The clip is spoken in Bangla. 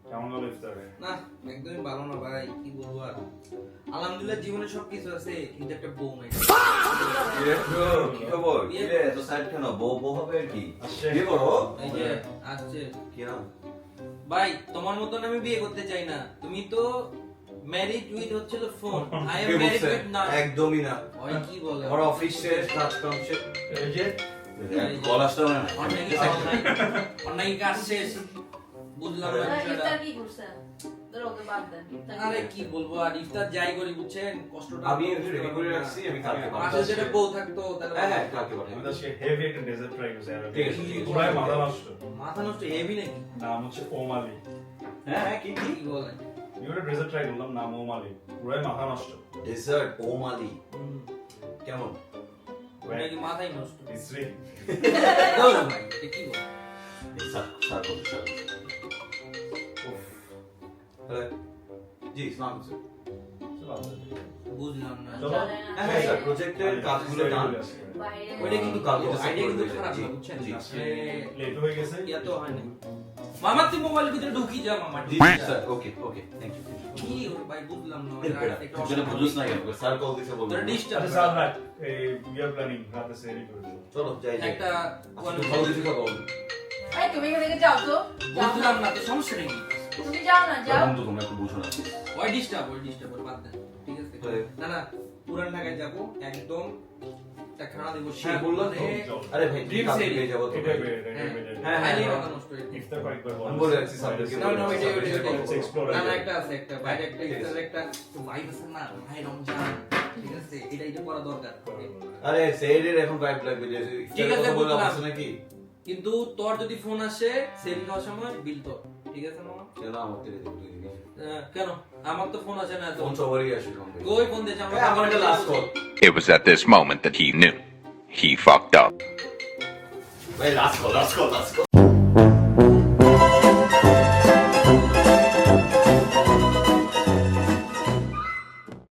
কেমন গেল ইফতারে? না একদমই ভালো না ভাই, কি বলবো আর। আলহামদুলিল্লাহ জীবনে সবকিছু আছে, কিন্তু একটা বউ নাই। কি খবর? কি রে এত সাইড কেন? বউ হবে কি? আসছে। বিয়ে করো? এই যে আসছে কি নাম? ভাই, তোমার মতন আমি বিয়ে করতে চাই না। তুমি তো ম্যারিড উইথ হচ্ছিল ফোন, আই এম কে ম্যারিড বলছে? উইথ না। একদমই না। ওই কি বলে? আমার অফিস শেষ, কাজ কাম শেষ। এই যে গলাসটা না। অনেক কাজ শেষ, বুঝলাম না বিষয়টা। ইফতার কি করছেন? ধরো ওকে বাদ দেন। ইফতার কি আরে করছেন? কি বলবো আর, ইফতার যাই করি বুঝছেন, কষ্টটা আমি রেডি করে রাখছি, আমি কালকে আসলে যেটা বউ থাকতো তাহলে হ্যাঁ কালকে আমি পাঠাবো। তো সে হেভি একটা ডেজার্ট ট্রাই করছি আর ঠিক আছে, ঠিক আছে। পুরাই মাথা নষ্ট। মাথা নষ্ট হেভি নাকি? নাম হচ্ছে ওমালি। হ্যাঁ কি কি? কি বলে? আমি একটা ডেজার্ট ট্রাই করলাম, নাম ওমালি। পুরাই মাথা নষ্ট। ডেজার্ট ওমালি কেমন? ওটা কি মাথাই নষ্ট? বিশ্রী। দাও না ভাই, এটা কি বলে? স্যার বলুন, স্যার। উফ। হ্যালো। জি, সালাম স্যার। বুঝলাম না। চলো। চলে না। হ্যাঁ স্যার, প্রজেক্টের কাজগুলো ডান। বাইরে ওইটা কিন্তু কালকে আইডিয়া কিন্তু হয়েছে। খারাপ জি, না বুঝছেন? জি। লেট হয়ে গেছে। ইয়া তো হয় না। মামা তুই মোবাইলের ভিতরে ঢুকি যা মামা। জি sir, okay okay, thank you. কি ওর ভাই বুঝলাম না। যেটা বুঝুস না কেন? স্যার কল দিতে বলবো। তোর ডিস্টার্ব। আচ্ছা স্যার রাখ। এই উই আর প্ল্যানিং রাতে সেরি করব। চলো যাই যাই। একটা আচ্ছা, কল দিতে তো বল। এই তুমি এখান থেকে যাও তো। যাও বুঝলাম না। না তো সমস্যা নেই। তুমি যাও না, যাও। বন্ধু তোমরা একটু বুঝো না। ওই ডিস্টার্ব ওর বাদ দেন। ঠিক আছে? তাহলে? না না, পুরান ঢাকায় যাব একদম, একটা খানা দেব হ্যাঁ বললাম তো। চল। আরে ভাই Dream কালকে series। পেয়ে যাবো তো। এটা বের এটা হ্যাঁ। বের। হ্যাঁ, খাইলেই হ্যাঁ। মাথা নষ্ট হয়ে যায়। ইফতার কয়েকবার বল। আমি বলে রাখছি স্যারদেরকে। না, না, ওইটাই, ওইটাই। Explore না না, আগে। একটা আছে, একটা বাইরে একটা ঠিক আছে। ইফতারের একটা ভাইব আছে না, ভাই রমজান। ঠিক আছে, এটা করা দরকার। আরে সেইরের এখন ভাইব লাগবে যে ঠিক আছে, কথা বলে বুঝলাম। আছে নাকি? কিন্তু তোর যদি ফোন আসে সেভিং খাওয়ার সময় বিল তোর, ঠিক আছে মামা? কেন আমার থেকে তুই দিবি? কেন আমার তো ফোন আসে না তো। ফোন সবারই আসে কম বেশি। কই ফোন দিয়েছে এই, আমার এটা last call. It was at this moment that he knew. He fucked up. ভাই last call, last call, last call.